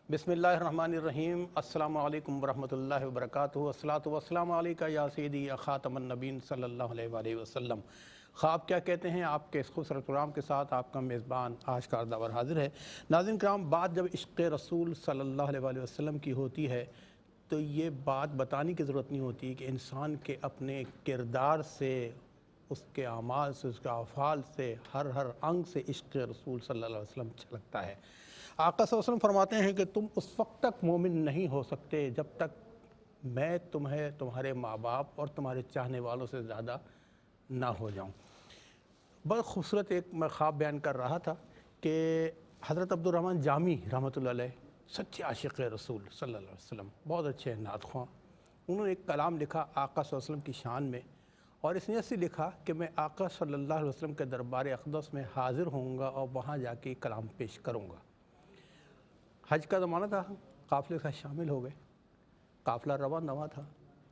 بسم اللہ الرحمن الرحیم۔ السلام علیکم ورحمۃ اللہ وبرکاتہ۔ الصلاۃ والسلام علیکہ یا سیدی یا خاتم النبین صلی اللہ علیہ وآلہ وسلم۔ خواب کیا کہتے ہیں آپ کے اس خوبصورت پروگرام کے ساتھ آپ کا میزبان آج کا دور حاضر ہے۔ ناظرین کرام، بات جب عشق رسول صلی اللہ علیہ وآلہ وسلم کی ہوتی ہے تو یہ بات بتانے کی ضرورت نہیں ہوتی کہ انسان کے اپنے کردار سے، اس کے اعمال سے، اس کے افعال سے، ہر انگ سے عشق رسول صلی اللہ علیہ وسلم چھلکتا ہے۔ آقا صلی اللہ علیہ وسلم فرماتے ہیں کہ تم اس وقت تک مومن نہیں ہو سکتے جب تک میں تمہیں تمہارے ماں باپ اور تمہارے چاہنے والوں سے زیادہ نہ ہو جاؤں۔ بہت خوبصورت ایک میں خواب بیان کر رہا تھا کہ حضرت عبد الرحمن جامی رحمۃ اللہ علیہ سچے عاشق رسول صلی اللہ علیہ وسلم، بہت اچھے نعت خواں، انہوں نے ایک کلام لکھا آقا صلی اللہ علیہ وسلم کی شان میں، اور اس نے ایسے لکھا کہ میں آقا صلی اللہ علیہ وسلم کے دربار اقدس میں حاضر ہوں گا اور وہاں جا کے کلام پیش کروں گا۔ حج کا زمانہ تھا، قافلے سے شامل ہو گئے، قافلہ روان رواں تھا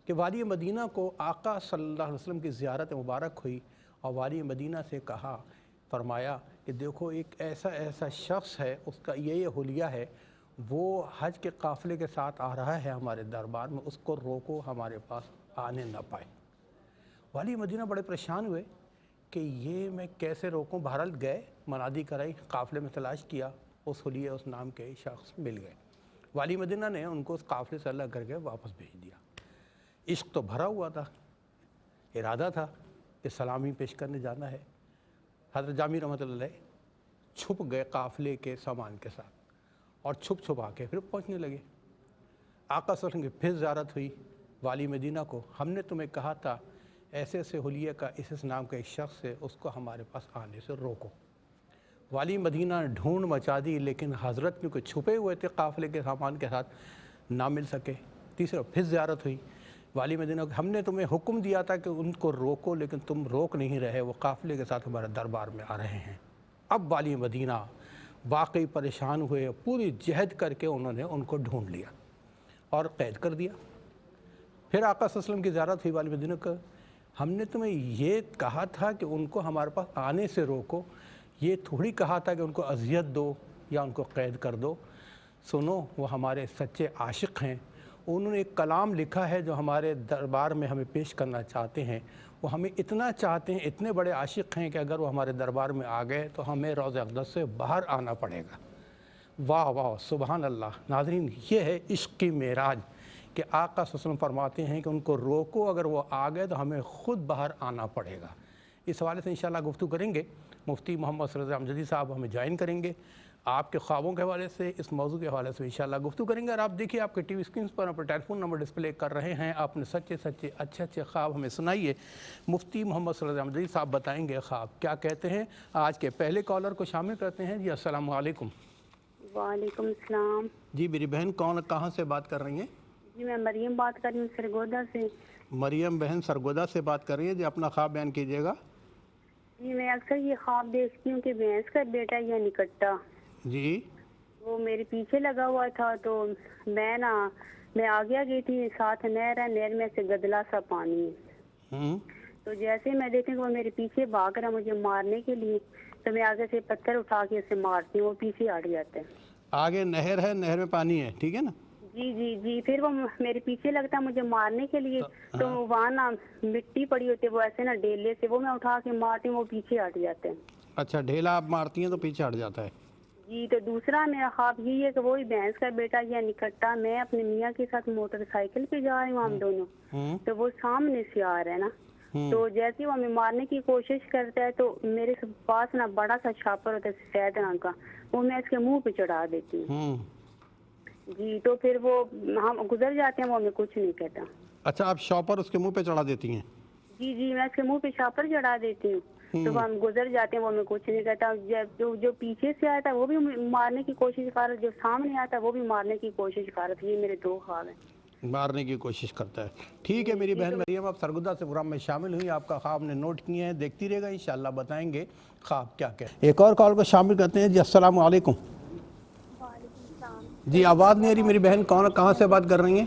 کہ والی مدینہ کو آقا صلی اللہ علیہ وسلم کی زیارت مبارک ہوئی، اور والی مدینہ سے کہا، فرمایا کہ دیکھو ایک ایسا شخص ہے، اس کا یہ حلیہ ہے، وہ حج کے قافلے کے ساتھ آ رہا ہے ہمارے دربار میں، اس کو روکو، ہمارے پاس آنے نہ پائے۔ والی مدینہ بڑے پریشان ہوئے کہ یہ میں کیسے روکوں، بہرحال گئے، منادی کرائی، قافلے میں تلاش کیا، اس حلیہ اس نام کے شخص مل گئے۔ والی مدینہ نے ان کو اس قافلے سے الگ کر کے واپس بھیج دیا۔ عشق تو بھرا ہوا تھا، ارادہ تھا کہ سلامی پیش کرنے جانا ہے۔ حضرت جامی رحمۃ اللہ علیہ چھپ گئے قافلے کے سامان کے ساتھ، اور چھپ آ کے پھر پہنچنے لگے۔ آقا صلی اللہ علیہ وسلم کی پھر زیارت ہوئی والی مدینہ کو، ہم نے تمہیں کہا تھا ایسے حلیہ کا اس نام کا ایک شخص ہے، اس کو ہمارے پاس آنے سے روکو۔ والی مدینہ ڈھونڈ مچا دی، لیکن حضرت کیونکہ چھپے ہوئے تھے قافلے کے سامان کے ساتھ، نہ مل سکے۔ تیسرا پھر زیارت ہوئی والی مدینہ کو، ہم نے تمہیں حکم دیا تھا کہ ان کو روکو، لیکن تم روک نہیں رہے، وہ قافلے کے ساتھ ہمارے دربار میں آ رہے ہیں۔ اب والی مدینہ واقعی پریشان ہوئے، پوری جہد کر کے انہوں نے ان کو ڈھونڈ لیا اور قید کر دیا۔ پھر آقا صلی اللہ علیہ وسلم کی زیارت ہوئی والی مدینہ کو، ہم نے تمہیں یہ کہا تھا کہ ان کو ہمارے پاس آنے سے روکو، یہ تھوڑی کہا تھا کہ ان کو اذیت دو یا ان کو قید کر دو۔ سنو، وہ ہمارے سچے عاشق ہیں، انہوں نے ایک کلام لکھا ہے جو ہمارے دربار میں ہمیں پیش کرنا چاہتے ہیں، وہ ہمیں اتنا چاہتے ہیں، اتنے بڑے عاشق ہیں کہ اگر وہ ہمارے دربار میں آ گئے تو ہمیں روضہ اقدس سے باہر آنا پڑے گا۔ واہ واہ، سبحان اللہ۔ ناظرین، یہ ہے عشق کی معراج کہ آقا صلی اللہ علیہ وسلم فرماتے ہیں کہ ان کو روکو، اگر وہ آ گئے تو ہمیں خود باہر آنا پڑے گا۔ اس حوالے سے انشاءاللہ گفتگو کریں گے، مفتی محمد صلی اللہ علیہ وسلم صاحب ہمیں جوائن کریں گے، آپ کے خوابوں کے حوالے سے، اس موضوع کے حوالے سے انشاءاللہ گفتگو کریں گے۔ اور آپ دیکھیے، آپ کے ٹی وی اسکرینز پر اپنے ٹیلی فون نمبر ڈسپلے کر رہے ہیں، آپ نے سچے اچھے خواب ہمیں سنائیے۔ مفتی محمد صلی اللہ علیہ وسلم صاحب بتائیں گے خواب کیا کہتے ہیں۔ آج کے پہلے کالر کو شامل کرتے ہیں۔ جی السلام علیکم۔ وعلیکم السلام۔ جی میری بہن کہاں سے بات کر رہی ہیں؟ جی میں مریم بات کر رہی ہوں سرگودا سے۔ مریم بہن سرگودا سے بات کر رہی ہیں، جی اپنا خواب بیان کیجیے گا۔ جی میں اکثر یہ خواب دیکھتی ہوں کہ بھینس کا بیٹا یا نکٹا جی وہ میرے پیچھے لگا ہوا تھا، تو میں آگے گئی تھی، ساتھ نہر ہے، نہر میں سے گدلا سا پانی ہے، تو جیسے میں دیکھتی ہوں کہ وہ میرے پیچھے بھاگ رہا مجھے مارنے کے لیے، تو میں آگے سے پتھر اٹھا کے اسے مارتی ہوں، وہ پیچھے ہٹ جاتا ہے۔ آگے نہر ہے، نہر میں پانی ہے، ٹھیک ہے نا؟ جی پھر وہ میرے پیچھے لگتا ہے مجھے مارنے کے لیے، تو وہاں مٹی پڑی ہوتی ہے، وہ ایسے ڈیلے سے وہ میں اٹھا کے مارتی ہوں، وہ پیچھے ہٹ جاتے ہیں۔ اچھا، ڈھیلا آپ مارتی ہیں تو پیچھے ہٹ جاتا ہے؟ جی، تو دوسرا میرا خواب یہ ہے کہ وہی بھینس کا بیٹا یا نکٹا، میں اپنے میاں کے ساتھ موٹر سائیکل پہ جا رہی ہوں، ہم دونوں، تو وہ سامنے سے آ رہا ہے نا، تو جیسے وہ ہمیں مارنے کی کوشش کرتا ہے تو میرے پاس بڑا سا چھاپر ہوتا ہے سفید رنگ کا، وہ میں اس کے منہ پہ چڑھا دیتی ہوں۔ جی، تو پھر وہ ہم گزر جاتے ہیں، وہ ہمیں کچھ نہیں کہتا۔ اچھا، آپ شاپر اس کے منہ پہ چڑھا دیتی ہیں؟ جی میں اس کے منہ پہ شاپر چڑھا دیتی ہوں، تو ہم گزر جاتے ہیں، وہ ہمیں کچھ نہیں کہتا۔ جو پیچھے سے آیا تھا وہ بھی مارنے کی کوشش کر رہا، جو سامنے آیا تھا وہ بھی مارنے کی کوشش کر رہا تھا۔ یہ میرے دو خواب ہیں۔ مارنے کی کوشش کرتا ہے، ٹھیک ہے میری بہن مریم، آپ سرگودا سے پروگرام میں شامل ہوئی، آپ کا خواب نے نوٹ کیے ہیں، دیکھتی رہے گا، انشاءاللہ بتائیں گے خواب کیا کہ۔ ایک اور کال کو شامل کرتے ہیں۔ جی السلام علیکم۔ وعلیکم السلام۔ جی آواز نہیں آ رہی میری بہن، کہاں سے بات کر رہی ہیں؟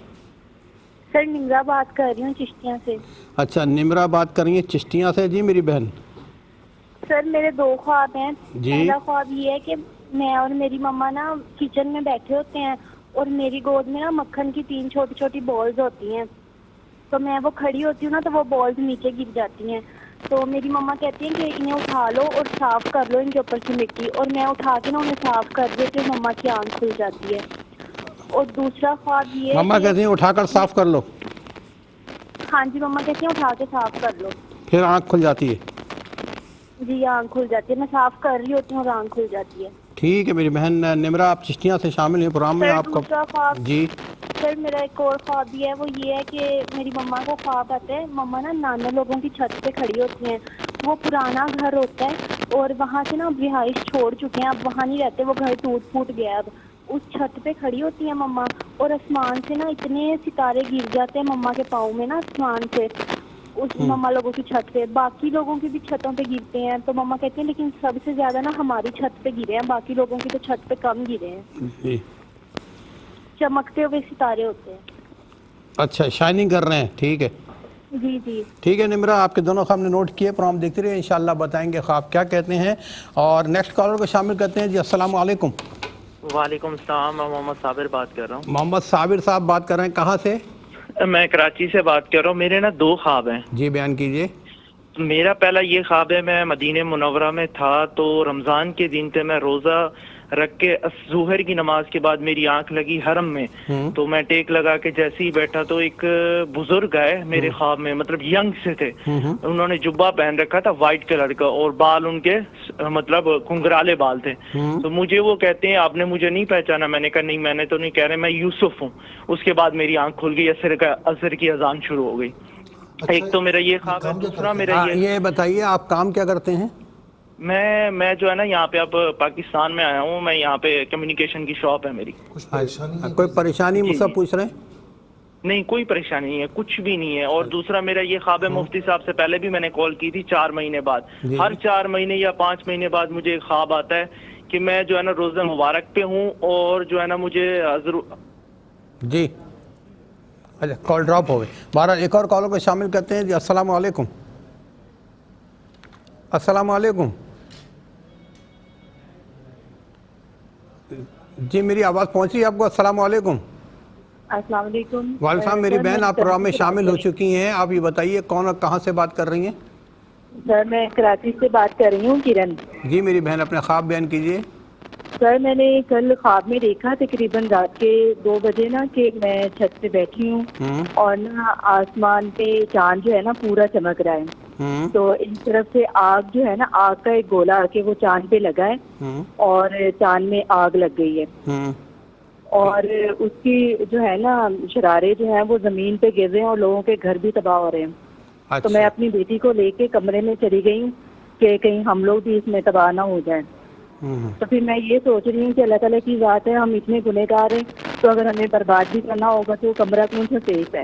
سر نمرا بات کر رہی ہوں چشتیاں سے۔ اچھا، نمرا بات کر رہی ہیں چشتیاں سے، جی میری بہن۔ سر میرے دو خواب ہیں۔ جی پہلا خواب یہ ہے کہ میں اور میری مما کچن میں بیٹھے ہوتے ہیں، اور میری گود میں نا مکھن کی 3 چھوٹی چھوٹی بالز ہوتی ہیں, تو میں وہ کھڑی ہوتی ہوں نا تو وہ بالز نیچے گر جاتی ہیں. تو میری مما کہتی ہیں کہ انہیں اٹھا لو اور صاف کر لو ان کے اوپر کی مٹی, اور میں اٹھا کے نا انہیں صاف کر دیتی ہوں, مما کی آنکھ کھل جاتی ہے. اور دوسرا خواب یہ ہے مما کہتی ہیں اٹھا کر صاف کر لو, ہاں جی مما کہتی ہیں اٹھا کے صاف کر لو. پھر آنکھ کھل جاتی ہے. جی آنکھ کھل جاتی ہے, میں صاف کر رہی ہوتی ہوں اور آنکھ کھل جاتی ہے. ٹھیک ہے میری بہن نمرہ, آپ چشتیاں سے شامل ہیں پروگرام میں. سر آپ کا دوسرا خواب, جی سر میرا ایک اور خواب بھی ہے, وہ یہ ہے کہ میری مما کو خواب آتا ہے, مما نا نانا لوگوں کی چھت پہ کھڑی ہوتی ہیں. وہ پرانا گھر ہوتا ہے اور وہاں سے نا اب رہائش چھوڑ چکے ہیں, اب وہاں نہیں رہتے, وہ گھر ٹوٹ پھوٹ گیا. اب اس چھت پہ کھڑی ہوتی ہیں مما, اور آسمان سے نا اتنے ستارے گر جاتے ہیں مما کے پاؤں میں نا آسمان سے, اس مما لوگوں کی چھت پہ. باقی لوگوں کی بھی چھتوں پہ گرتے ہیں, تو مما کہتی ہیں لیکن سب سے زیادہ نا ہماری چھت پہ گرے ہیں, باقی لوگوں کی تو چھت پہ کم گرے ہیں. جی چمکتے ہوئے ستارے ہوتے ہیں. اچھا, شائننگ کر رہے ہیں. ٹھیک ہے جی جی ٹھیک ہے نمرہ, آپ کے دونوں خواب نے نوٹ کیے, پروگرام دیکھتے رہیے, انشاءاللہ بتائیں گے خواب کیا کہتے ہیں. اور نیکسٹ کالر کو شامل کرتے ہیں. جی السلام علیکم. وعلیکم السلام, میں محمد صابر بات کر رہا محمد صابر صاحب بات کر رہے ہیں, کہاں سے؟ ہوں. میں کراچی سے بات کر رہا ہوں. میرے نا 2 خواب ہیں. جی بیان کیجئے. میرا پہلا یہ خواب ہے, میں مدینہ منورہ میں تھا, تو رمضان کے دن تھے, میں روزہ رکھ کے ظہر کی نماز کے بعد میری آنکھ لگی حرم میں, تو میں ٹیک لگا کے جیسے ہی بیٹھا تو ایک بزرگ آئے میرے خواب میں, مطلب ینگ سے تھے, انہوں نے جبہ پہن رکھا تھا وائٹ کلر کا, اور بال ان کے مطلب گھنگرالے بال تھے. تو مجھے وہ کہتے ہیں آپ نے مجھے نہیں پہچانا. میں نے کہا نہیں, میں نے تو نہیں, کہہ رہے میں یوسف ہوں. اس کے بعد میری آنکھ کھل گئی, عصر کی اذان شروع ہو گئی. ایک تو میرا یہ خواب ہے. دوسرا میرا یہ بتائیے آپ کام کیا کرتے ہیں؟ میں جو ہے نا یہاں پہ اب پاکستان میں آیا ہوں, میں یہاں پہ کمیونیکیشن کی شاپ ہے میری. کوئی پریشانی مجھ سے پوچھ رہے ہیں؟ نہیں کوئی پریشانی نہیں ہے, کچھ بھی نہیں ہے. اور دوسرا میرا یہ خواب ہے, مفتی صاحب سے پہلے بھی میں نے کال کی تھی 4 مہینے بعد, ہر 4 مہینے یا 5 مہینے بعد مجھے ایک خواب آتا ہے کہ میں جو ہے نا روزہ مبارک پہ ہوں, اور جو ہے نا مجھے جی اچھا کال ڈراپ ہو گئی. بہرحال ایک اور کالر کو شامل کرتے ہیں. جی السلام علیکم. السلام علیکم. جی میری آواز پہنچ رہی ہے آپ کو؟ السلام علیکم. السلام علیکم. وعلیکم السلام. میری بہن آپ پروگرام میں شامل ہو چکی ہیں, آپ یہ بتائیے کون اور کہاں سے بات کر رہی ہیں؟ سر میں کراچی سے بات کر رہی ہوں, کرن. جی میری بہن اپنے خواب بیان کیجئے. سر میں نے کل خواب میں دیکھا تقریباً رات کے 2 بجے نا کہ میں چھت پہ بیٹھی ہوں, اور نا آسمان پہ چاند جو ہے نا پورا چمک رہا ہے. تو ایک طرف سے آگ جو ہے نا, آگ کا ایک گولا آ کے وہ چاند پہ لگا ہے, اور چاند میں آگ لگ گئی ہے, اور اس کی جو ہے نا شرارے جو ہیں وہ زمین پہ گر رہے ہیں, اور لوگوں کے گھر بھی تباہ ہو رہے ہیں. تو میں اپنی بیٹی کو لے کے کمرے میں چلی گئی ہوں کہ کہیں ہم لوگ بھی اس میں تباہ نہ ہو جائیں. تو پھر میں یہ سوچ رہی ہوں کہ اللہ تعالیٰ کی ذات ہے, ہم اتنے گنہگار ہیں, تو اگر ہمیں برباد بھی کرنا ہوگا تو کمرہ کون سا سیف ہے.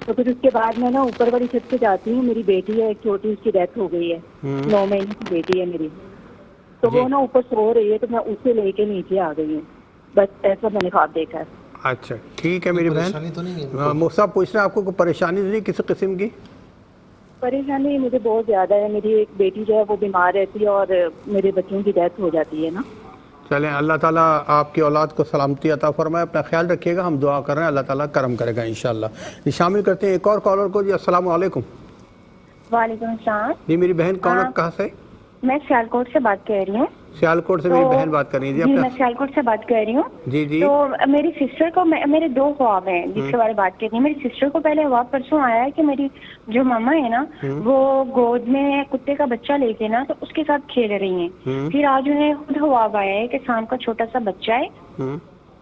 تو پھر اس کے بعد میں نا اوپر والی چھت پہ جاتی ہوں. میری بیٹی ہے ایک چھوٹی, اس کی ڈیتھ ہو گئی ہے, 9 مہینے کی بیٹی ہے میری. تو وہ نا اوپر سو رہی ہے, تو میں اسے لے کے نیچے آ گئی ہوں. بس ایسا میں نے خواب دیکھا ہے. اچھا ٹھیک ہے میری بہن. مصعب پوچھ رہے ہیں آپ کو کوئی پریشانی نہیں کسی قسم کی؟ پریشانی مجھے بہت زیادہ ہے. میری ایک بیٹی جو ہے وہ بیمار رہتی ہے, اور میرے بچوں کی ڈیتھ ہو جاتی ہے نا. چلیں اللہ تعالیٰ آپ کی اولاد کو سلامتی عطا فرمائے. اپنا خیال رکھیے گا, ہم دعا کر رہے ہیں, اللہ تعالیٰ کرم کرے گا انشاءاللہ. یہ شامل کرتے ہیں ایک اور کالر کو. جی السلام علیکم. وعلیکم السلام. جی میری بہن کون اور کہاں سے؟ میں سیالکوٹ سے بات کر رہی ہوں. سیالکوٹ سے میری بہن بات کر رہی ہیں. جی میں سیالکوٹ سے بات کر رہی ہوں. جی جی. تو میری سسٹر کو, میرے 2 خواب ہیں جس کے بارے میں بات کرنی ہے. میری سسٹر کو پہلے خواب پرسوں آیا ہے کہ میری جو ماما ہے نا, وہ گود میں کتے کا بچہ لے کے نا, تو اس کے ساتھ کھیل رہی ہیں. پھر آج انہیں خود خواب آیا ہے کہ شام کا چھوٹا سا بچہ ہے,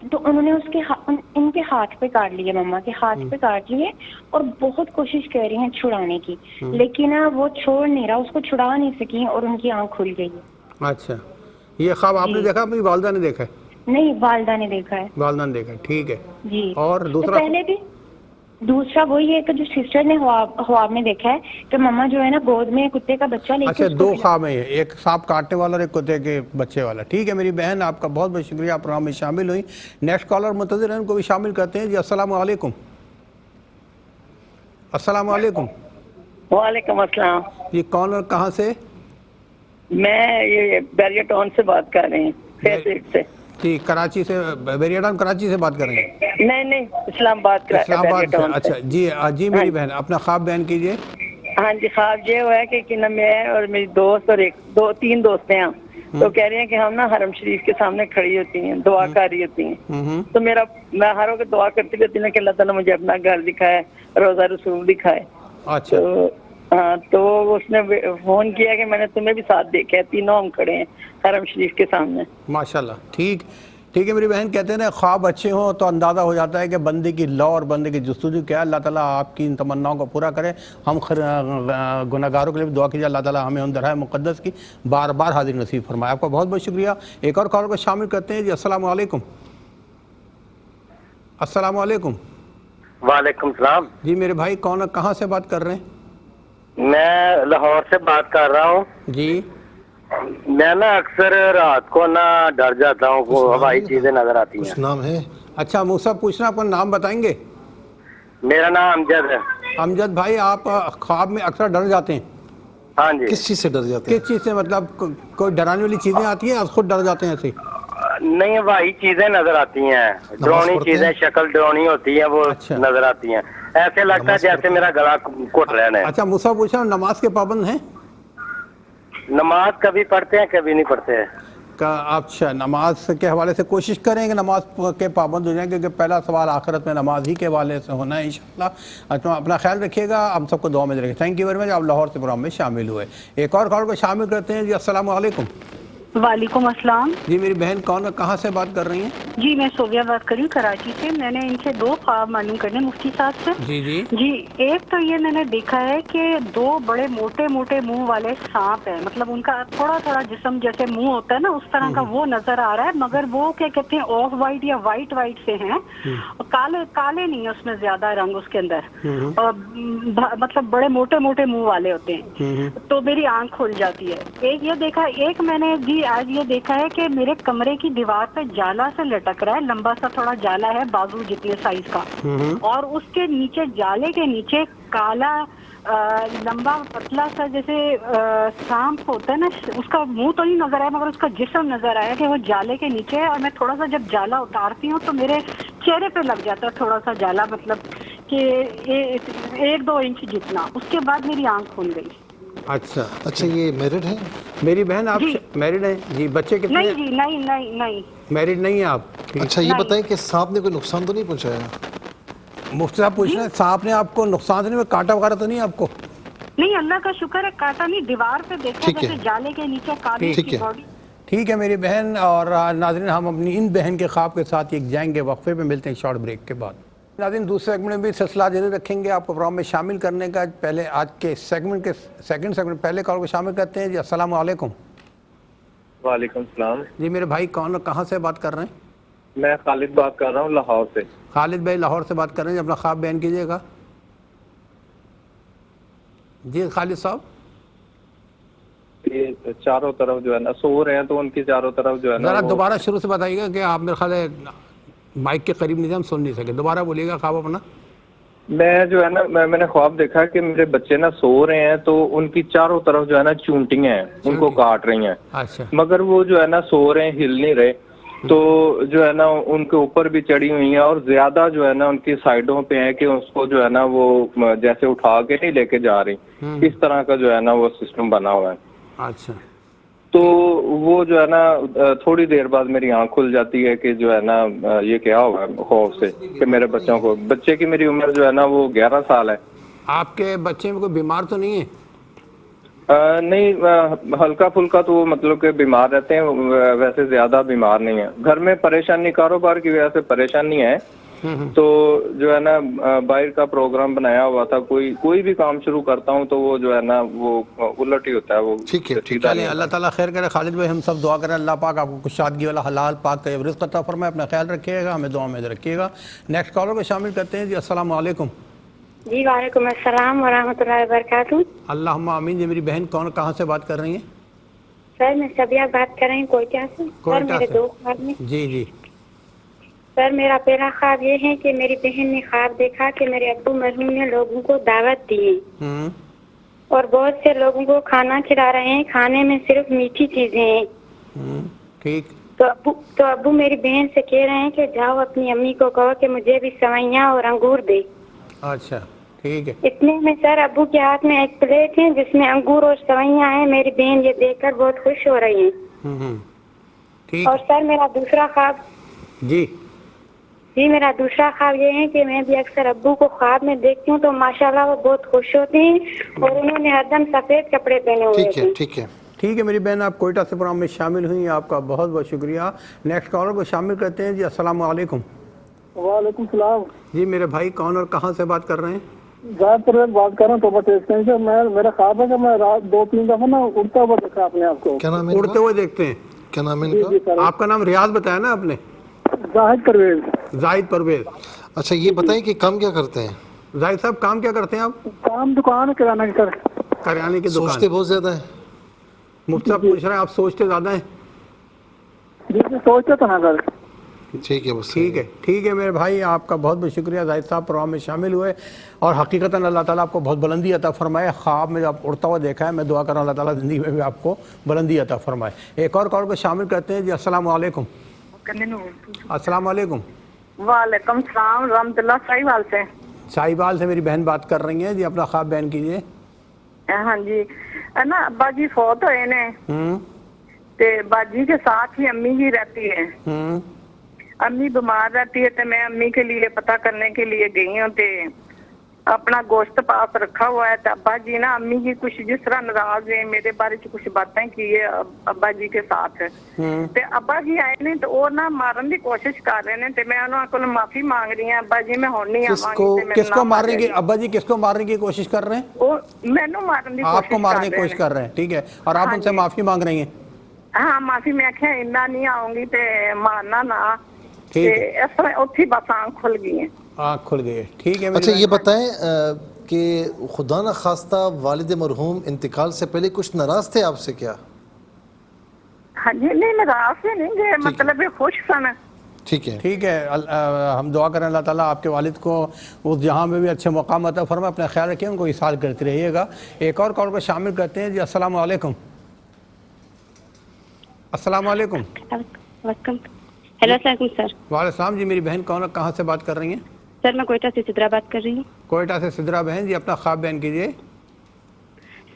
تو انہوں نے ان کے ہاتھ پہ کاٹ لیے, مما کے ہاتھ پہ کاٹ لیے, اور بہت کوشش کر رہی ہیں چھڑانے کی, لیکن وہ چھوڑ نہیں رہا, اس کو چھڑا نہیں سکی, اور ان کی آنکھ کھل گئی. اچھا یہ خواب آپ نے دیکھا, اپنی والدہ نے دیکھا ہے؟ نہیں, والدہ نے دیکھا ہے. والدہ نے دیکھا ہے, ٹھیک ہے. جی. اور دوسرا پہلے بھی دوسرا وہی ہے کہ جو سسٹر نے خواب میں دیکھا ہے کہ مما جو ہے نا گود میں کتے کا بچہ لے کے. اچھا 2 خواب ہیں, ایک سانپ کاٹنے والا اور ایک کتے کے بچے والا. ٹھیک ہے میری بہن, آپ کا بہت بہت شکریہ, آپ پروگرام میں شامل ہوئی. نیکسٹ کالر منتظر ہیں, ان کو بھی شامل کرتے ہیں. جی السلام علیکم. السلام علیکم. وعلیکم السلام. جی کون اور کہاں سے؟ میں یہ بیریا ٹاؤن سے بات کر رہی ہوں, فیس 8 سے. جی کراچی سے بیریا ٹاؤن کراچی سے بات کر رہے ہیں؟ نہیں اسلام آباد اسلام آباد سے. اچھا جی جی میری بہن اپنا خواب بیان کیجیے. ہاں جی خواب یہ ہوا ہے کہ میں اور میری دوست اور تین دوست ہیں تو کہہ رہے ہیں کہ ہم نا حرم شریف کے سامنے کھڑی ہوتی ہیں دعا کر رہی ہوتی ہیں. تو میں ہر وقت دعا کرتی رہتی ہوں کہ اللہ تعالیٰ مجھے اپنا گھر دکھائے, روضہ رسول دکھائے. اچھا تو اس نے فون کیا کہ میں نے تمہیں بھی ساتھ دیکھا ہے, تینوں ہم کھڑے ہیں حرم شریف کے سامنے. ماشاءاللہ. ٹھیک ہے میری بہن, کہتے ہیں نا خواب اچھے ہوں تو اندازہ ہو جاتا ہے کہ بندے کی لو اور بندے کی جستجو کیا ہے. اللہ تعالیٰ آپ کی ان تمناؤں کو پورا کرے. ہم گناہگاروں کے لیے بھی دعا کیجیے اللہ تعالیٰ ہمیں ان درائے مقدس کی بار بار حاضر نصیب فرمائے. آپ کا بہت بہت شکریہ. ایک اور کال کو شامل کرتے ہیں جی. السلام علیکم. السلام علیکم. وعلیکم السلام. جی میرے بھائی کون کہاں سے بات کر رہے ہیں؟ میں لاہور سے بات کر رہا ہوں. جی میں نا اکثر رات کو نا ڈر جاتا ہوں, ہوائی چیزیں نظر آتی ہیں. کچھ نام ہے؟ اچھا موسیٰ پوچھنا, اپنا نام بتائیں گے؟ میرا نام امجد ہے. امجد بھائی آپ خواب میں اکثر ڈر جاتے ہیں؟ ہاں جی. کس چیز سے ڈر جاتے ہیں؟ کس چیز سے, مطلب کوئی ڈرانے والی چیزیں آتی ہیں یا خود ڈر جاتے ہیں ایسے؟ نہیں ہوائی چیزیں نظر آتی ہیں, ڈرونی چیزیں, شکل ڈرونی ہوتی ہے وہ نظر آتی ہیں. ایسے لگتا ہے جیسے میرا گلا گھٹ رہا ہے. اچھا موسیٰ پوچھنا, نماز کے پابند ہیں؟ نماز کبھی پڑھتے ہیں کبھی نہیں پڑھتے ہیں. اچھا نماز کے حوالے سے کوشش کریں کہ نماز کے پابند ہو جائیں, کیونکہ پہلا سوال آخرت میں نماز ہی کے حوالے سے ہونا ہے انشاءاللہ. اچھا اپنا خیال رکھیے گا, ہم سب کو دعا میں رکھیں. تھینک یو ویری مچ, آپ لاہور سے پروگرام میں شامل ہوئے. ایک اور کال کو شامل کرتے ہیں جی. السلام علیکم. وعلیکم السلام. جی میری بہن کون کہاں سے بات کر رہی ہیں؟ جی میں صوبیہ بات کر رہی ہوں کراچی سے. میں نے ان سے 2 خواب معلوم کرنے مفتی صاحب سے. جی جی جی ایک تو یہ میں نے دیکھا ہے کہ 2 بڑے موٹے موٹے منہ والے سانپ ہیں, مطلب ان کا تھوڑا تھوڑا جسم جیسے منہ ہوتا ہے نا اس طرح کا وہ نظر آ رہا ہے, مگر وہ کیا کہتے ہیں آف وائٹ یا وائٹ سے ہیں, کالے نہیں ہے اس میں زیادہ رنگ اس کے اندر, اور مطلب بڑے موٹے موٹے منہ والے ہوتے ہیں. تو میری آنکھ کھل جاتی ہے. ایک یہ دیکھا, ایک میں نے جی آج یہ دیکھا ہے کہ میرے کمرے کی دیوار پہ جالا سے لٹک رہا ہے, لمبا سا تھوڑا جالا ہے بازو جتنے سائز کا, اور اس کے نیچے جالے کے نیچے کالا لمبا پتلا سا جیسے سانپ ہوتا ہے نا, اس کا منہ تو نہیں نظر آیا مگر اس کا جسم نظر آیا کہ وہ جالے کے نیچے ہے. اور میں تھوڑا سا جب جالا اتارتی ہوں تو میرے چہرے پہ لگ جاتا ہے تھوڑا سا جالا, مطلب کہ 1-2 انچ جتنا. اس کے بعد میری آنکھ کھل گئی. اچھا یہ میرڈ ہے میری بہن, آپ میرڈ ہیں جی؟ بچے کتنے؟ نہیں جی نہیں میرڈ نہیں ہیں آپ؟ اچھا یہ بتائیں کہ سانپ نے کوئی نقصان تو نہیں پہنچایا؟ مفتی صاحب پوچھ رہے ہیں سانپ نے آپ کو نقصان تو نہیں, کانٹا وغیرہ تو نہیں آپ کو؟ نہیں اللہ کا شکر ہے کاٹا نہیں, دیوار پہ دیکھا جیسے جالے کے نیچے کالی کی باڈی. ٹھیک ہے میری بہن. اور ناظرین ہم اپنی ان بہن کے خواب کے ساتھ ایک جائیں گے وقفے پہ, ملتے ہیں شارٹ بریک کے بعد. ناظرین دوسرے سیگمنٹ میں بھی سلسلہ جاری رکھیں گے آپ کو پروگرام میں شامل کرنے کا. پہلے آج کے سیگمنٹ کے سیکنڈ سیگمنٹ پہلے کال کو شامل کرتے ہیں جی. السلام علیکم. وعلیکم السلام. جی میرے بھائی کون کہاں سے بات کر رہے ہیں؟ میں خالد بات کر رہا ہوں لاہور سے. خالد بھائی لاہور سے بات کر رہے ہیں, اپنا خواب بیان کیجیے گا. جی خالد صاحب. یہ چاروں طرف جو ہے نا سو رہے ہیں تو ان کی چاروں طرف جو ہے نا, ذرا دوبارہ شروع سے بتائیے گا کہ آپ میرے خیال ہے مائک کے قریب نہیں تھے, ہم سن نہیں سکے. دوبارہ بولیے گا خواب اپنا. میں جو ہے نا میں نے خواب دیکھا کہ میرے بچے نا سو رہے ہیں تو ان کی چاروں طرف جو ہے نا چونٹیاں ہیں, ان کو کاٹ رہی ہیں. اچھا مگر وہ جو ہے نا سو رہے ہیں, ہل نہیں رہے. تو جو ہے نا ان کے اوپر بھی چڑھی ہوئی ہیں, اور زیادہ جو ہے نا ان کی سائڈوں پہ ہیں کہ اس کو جو ہے نا وہ جیسے اٹھا کے نہیں لے کے جا رہی, اس طرح کا جو ہے نا وہ سسٹم بنا ہوا ہے. اچھا تو وہ جو ہے نا تھوڑی دیر بعد میری آنکھ کھل جاتی ہے کہ جو ہے نا یہ کیا ہوا ہے, خوف سے کہ میرے بچوں کو, بچے کی میری عمر جو ہے نا وہ 11 سال ہے. آپ کے بچے میں کوئی بیمار تو نہیں ہے؟ نہیں ہلکا پھلکا تو وہ مطلب کہ بیمار رہتے ہیں, ویسے زیادہ بیمار نہیں ہے. گھر میں پریشانی, کاروبار کی وجہ سے پریشانی ہے. تو جو ہے نا باہر کا پروگرام بنایا ہوا تھا, کوئی بھی کام شروع کرتا ہوں تو وہ جو ہے نا وہ الٹ ہی ہوتا ہے, وہ سیدھا نہیں. اللہ تعالیٰ خیر کرے. خالد بھائی ہم سب دعا کریں اللہ پاک آپ کو کشادگی والا حلال پاک کا رزق عطا فرمائے. اپنا خیال رکھیے گا, ہمیں دعا میں رکھیے گا. نیکسٹ کالر کو شامل کرتے ہیں جی. السلام علیکم. جی وعلیکم السلام ورحمۃ اللہ وبرکاتہ. اللہم آمین. جی میری بہن کون کہاں سے بات کر رہی ہیں؟ سر میں صبیہ بات کر رہی ہوں کوئٹہ سے. سر میرے 2 خواب میں. جی جی سر میرا پہلا خواب یہ ہے کہ میری بہن نے خواب دیکھا کہ میرے ابو مرحوم نے لوگوں کو دعوت دی ہے اور بہت سے لوگوں کو کھانا کھلا رہے ہیں, کھانے میں صرف میٹھی چیزیں ہیں. ٹھیک. تو ابو میری بہن سے کہہ رہے ہیں کہ جاؤ اپنی امی کو کہو کہ مجھے بھی سوئیاں اور انگور دے. اچھا ٹھیک ہے. اتنے میں سر ابو کے ہاتھ میں ایک پلیٹ ہے جس میں انگور اور سوئیاں ہیں. میری بہن یہ دیکھ کر بہت خوش ہو رہی ہیں. ٹھیک. اور سر میرا دوسرا خواب میرا دوسرا خواب یہ ہے کہ میں بھی اکثر ابو کو خواب میں دیکھتی ہوں تو ماشاءاللہ وہ بہت خوش ہوتے ہیں اور انہوں نے ہر دم سفید کپڑے پہنے ہوئے ہیں. ٹھیک ہے میری بہن، آپ کوئٹہ سے پروگرام میں شامل ہوئی، آپ کا بہت بہت شکریہ. نیکسٹ کالر کو شامل کرتے ہیں. جی السلام علیکم. وعلیکم السلام. جی میرے بھائی کون اور کہاں سے بات کر رہے ہیں؟ زائد پرویز بات کر رہا ہوں توبہ اسٹیشن سے. میرا خواب ہے کہ میں رات 2-3 دفعہ نا اڑتا ہوا دیکھا اپنے آپ کو. کیا نام ہے؟ اڑتے ہوئے دیکھتے ہیں. کیا نام ہے ان کا؟ آپ کا نام ریاض بتایا نا آپ نے؟ زاہد پرویز. زاہد پرویز. اچھا یہ بتائیں کہ کام کیا کرتے ہیں؟ زاہد صاحب کام کیا کرتے ہیں آپ؟ کام دکان ہے کرانہ کی. کریانے کی دکان. سوچتے بہت زیادہ ہیں. مفتی صاحب پوچھ رہے ہیں آپ سوچتے زیادہ ہیں؟ جی سوچتے تو نہ کر. ٹھیک ہے بس. ٹھیک ہے میرے بھائی، آپ کا بہت بہت شکریہ. زاہد صاحب پروگرام میں شامل ہوئے اور حقیقتاً اللہ تعالیٰ آپ کو بہت بلندی عطا فرمائے. خواب میں جب اڑتا ہوا دیکھا ہے، میں دعا کر رہا ہوں اللہ تعالیٰ زندگی میں بھی آپ کو بلندی عطا فرمائے. ایک اور کال کو شامل کرتے ہیں. جی السلام علیکم. السلام علیکم. وعلیکم السلام رحمۃ اللہ. ساہیوال سے. ساہیوال سے میری بہن بات کر رہی ہیں. جی اپنا خواب بیان کیجیے. ہاں جی نا ابا جی فوت ہوئے نے تے باجی کے ساتھ ہی امی جی رہتی ہے. امی بیمار رہتی ہے تو میں امی کے لیے پتہ کرنے کے لیے گئی ہوں تے اپنا گوشت پاس رکھا ہوا ہے. تو ابا جی نا امی جی کچھ جس طرح ناراض ہیں میرے بارے چ کچھ باتیں کی ہے ابا جی کے ساتھ. تے ابا جی آئے نے تو وہ نا مارن دی کوشش کر رہے ہیں تے میں انہاں کول معافی مانگ رہی ہوں. ابا جی میں ہون نہیں آواں گی. کس کو مارنے کی ابا جی کس کو مارنے کی کوشش کر رہے ہیں؟ وہ مینوں مارن دی کوشش. آپ کو مارنے کی کوشش کر رہے ہیں. ٹھیک ہے. اور آپ ان سے معافی مانگ رہی ہیں؟ ہاں معافی. میں کہا اتنا نہیں آؤں گی تے مارنا نہ. اس طرح اتھی بس آنکھ کھل گئی ہیں. آنکھ کھل گئی ہے. ٹھیک ہے. اچھا یہ بتائیں کہ خدا نہ خواستہ والد مرحوم انتقال سے پہلے کچھ ناراض تھے آپ سے کیا؟ ہاں جی نہیں ناراض سے نہیں گئے، مطلب خوش سن. ٹھیک ہے. ہم دعا کریں اللہ تعالیٰ آپ کے والد کو اس جہاں میں بھی اچھے مقام عطا فرمائے. اپنا خیال رکھیں، ان کو اصال کرتے رہیے گا. ایک اور کال کو شامل کرتے ہیں. جی السلام علیکم. السلام علیکم. ہیلو السلام علیکم سر. وعلیکم السلام. جی میری بہن کون کہاں سے بات کر رہی ہیں؟ سر میں کوئٹہ سے سدرا بات کر رہی ہوں. کوئٹہ سے سدرا بہن. جی اپنا خواب بیان کیجیے.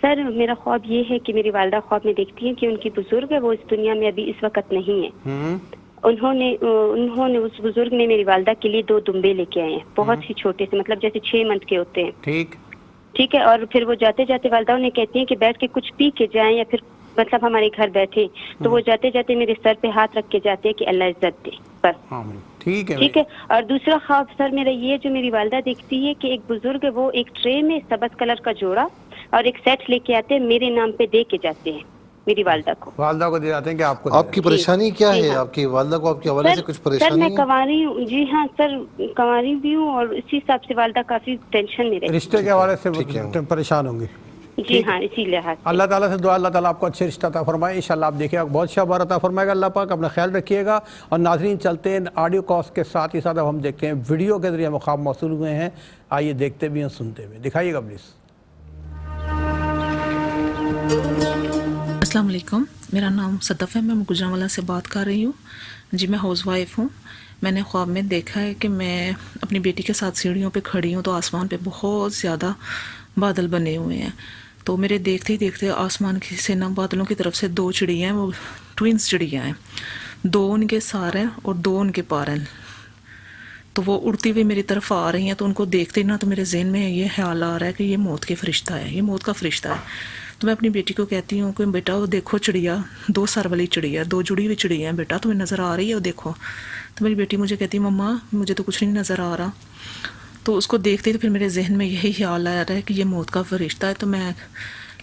سر میرا خواب یہ ہے کہ میری والدہ خواب میں دیکھتی ہیں کہ ان کی بزرگ ہے وہ اس دنیا میں ابھی اس وقت نہیں ہے. انہوں نے اس بزرگ نے میری والدہ کے لیے 2 دمبے لے کے آئے ہیں، بہت ہی چھوٹے سے، مطلب جیسے 6 منتھ کے ہوتے ہیں. ٹھیک ہے. اور پھر وہ جاتے جاتے والدہ انہیں کہتی ہیں کہ بیٹھ کے کچھ پی کے جائیں یا پھر مطلب ہمارے گھر بیٹھے. تو وہ جاتے جاتے میرے سر پہ ہاتھ رکھ کے جاتے ہیں کہ اللہ عزت دے بس. ٹھیک ہے. اور دوسرا خواب سر میرا یہ جو میری والدہ دیکھتی ہے کہ ایک بزرگ وہ ایک ٹرے میں سبز کلر کا جوڑا اور ایک سیٹ لے کے آتے ہیں، میرے نام پہ دے کے جاتے ہیں میری والدہ کو دے جاتے ہیں کہ آپ کو. آپ کی پریشانی کیا ہے؟ آپ کی والدہ کو آپ کے حوالے سے کچھ پریشانی ہے؟ سر میں کنواری ہوں. جی ہاں سر کنواری بھی ہوں اور اسی حساب سے والدہ کافی ٹینشن میں رہتی. رشتے کے حوالے سے پریشان ہوں گی. جی ہاں اسی لحاظ اللہ تعالیٰ سے دعا اللہ تعالیٰ آپ کو اچھے رشتہ عطا فرمائے. انشاءاللہ آپ دیکھیے بہت شابار عطا فرمائے گا اللہ پاک. اپنا خیال رکھیے گا. اور ناظرین چلتے ہیں آڈیو کالز کے ساتھ ہی ساتھ اب ہم دیکھتے ہیں ویڈیو کے ذریعے خواب موصول ہوئے ہیں. آئیے دیکھتے بھی ہیں سنتے بھی. دکھائیے گا پلیز. السلام علیکم. میرا نام صدف ہے. میں گجرانوالہ سے بات کر رہی ہوں. جی میں ہاؤس وائف ہوں. میں نے خواب میں دیکھا ہے کہ میں اپنی بیٹی کے ساتھ سیڑھیوں پہ کھڑی ہوں تو آسمان پہ بہت زیادہ بادل بنے ہوئے ہیں. تو میرے دیکھتے ہی دیکھتے آسمان سے نا بادلوں کی طرف سے 2 چڑیاں ہیں، وہ ٹوئنس چڑیاں ہیں. 2 ان کے سار ہیں اور 2 ان کے پار ہیں. تو وہ اڑتی ہوئی میری طرف آ رہی ہیں. تو ان کو دیکھتے ہی نا تو میرے ذہن میں یہ خیال آ رہا ہے کہ یہ موت کے فرشتہ ہے، یہ موت کا فرشتہ ہے. تو میں اپنی بیٹی کو کہتی ہوں کہ بیٹا وہ دیکھو چڑیا، 2 سر والی چڑیا، 2 جڑی ہوئی چڑیا ہیں بیٹا، تمہیں نظر آ رہی ہے وہ دیکھو. تو میری بیٹی مجھے کہتی مما مجھے تو کچھ نہیں نظر آ رہا. تو اس کو دیکھتے تو پھر میرے ذہن میں یہی خیال آ رہا ہے کہ یہ موت کا فرشتہ ہے. تو میں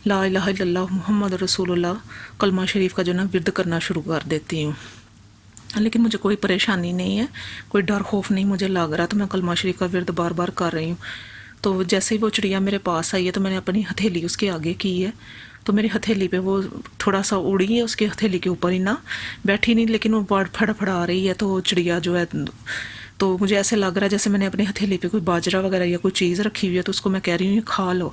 لا الہ الا اللہ محمد رسول اللہ کلمہ شریف کا جو نا ورد کرنا شروع کر دیتی ہوں. لیکن مجھے کوئی پریشانی نہیں ہے، کوئی ڈر خوف نہیں مجھے لگ رہا. تو میں کلمہ شریف کا ورد بار بار کر رہی ہوں. تو جیسے ہی وہ چڑیا میرے پاس آئی ہے تو میں نے اپنی ہتھیلی اس کے آگے کی ہے. تو میری ہتھیلی پہ وہ تھوڑا سا اڑی ہے، اس کی ہتھیلی کے اوپر ہی نہ بیٹھی نہیں، لیکن وہ پھڑ پھڑا رہی ہے. تو چڑیا جو ہے تو مجھے ایسے لگ رہا ہے جیسے میں نے اپنی ہتھیلی پہ کوئی باجرہ وغیرہ یا کوئی چیز رکھی ہوئی ہے تو اس کو میں کہہ رہی ہوں یہ کھا لو،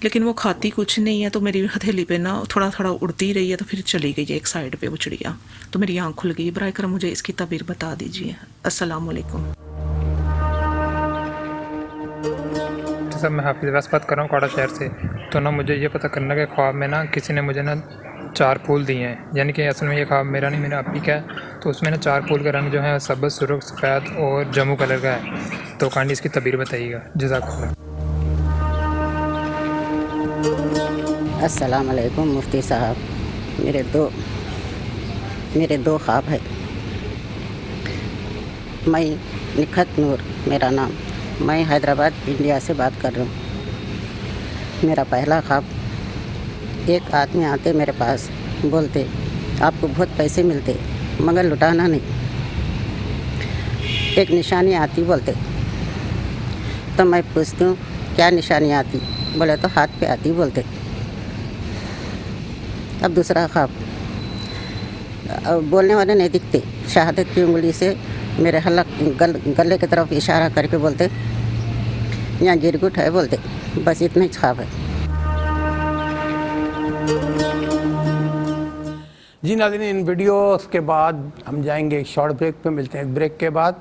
لیکن وہ کھاتی کچھ نہیں ہے. تو میری ہتھیلی پہ نا تھوڑا تھوڑا اڑتی رہی ہے، تو پھر چلی گئی ہے ایک سائڈ پہ وہ چڑیا. تو میری آنکھ کھل گئی. برائے کرم مجھے اس کی تعبیر بتا دیجیے. السلام علیکم. سر میں حافظ ویس بات کر رہا ہوں کوڑا شہر سے. تو نا مجھے یہ پتہ کرنا کہ خواب میں نا کسی نے مجھے نا 4 پھول دیے ہیں، یعنی کہ اصل میں یہ خواب میرا نہیں، میرا اپی کا ہے. تو اس میں نا 4 پھول کا رنگ جو ہے سبز، سرخ، سفید اور جمو کلر کا ہے. تو کانڈی اس کی تعبیر بتائیے گا. جزاک اللہ. السلام علیکم مفتی صاحب. میرے دو خواب ہے. میں نکھت نور میرا نام، میں حیدرآباد انڈیا سے بات کر رہا ہوں. میرا پہلا خواب، ایک آدمی آتے میرے پاس، بولتے آپ کو بہت پیسے ملتے مگر لٹانا نہیں. ایک نشانی آتی بولتے. تو میں پوچھتی ہوں کیا نشانی آتی؟ بولے تو ہاتھ پہ آتی بولتے. اب دوسرا خواب، بولنے والے نہیں دکھتے، شہادت کی انگلی سے میرے حلق گلے کی طرف اشارہ کر کے بولتے یہاں گرگٹ ہے بولتے. بس اتنا ہی خواب ہے. جی ناظرین، ان ویڈیوز کے بعد ہم جائیں گے ایک شارٹ بریک پہ. ملتے ہیں ایک بریک کے بعد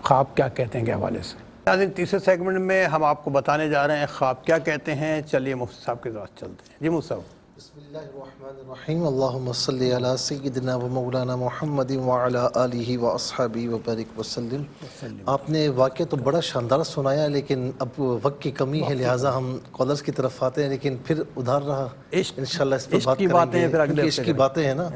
خواب کیا کہتے ہیں کے حوالے سے. ناظرین، تیسرے سیگمنٹ میں ہم آپ کو بتانے جا رہے ہیں خواب کیا کہتے ہیں. چلیے مفتی صاحب کے ساتھ چلتے ہیں. جی مفتی صاحب. بسم اللہ الرحمن الرحیم. اللہم صلی علی سیدنا و مولانا محمد وعلی آلہ و اصحابہ وبارک وسلم. آپ نے واقعہ تو بڑا شاندار سنایا، لیکن اب وقت کی کمی ہے لہٰذا ہم کالرز کی طرف آتے ہیں. لیکن پھر ادھر رہا انشاءاللہ اس پر بات کریں گے کیونکہ عشق کی باتیں ہیں نا.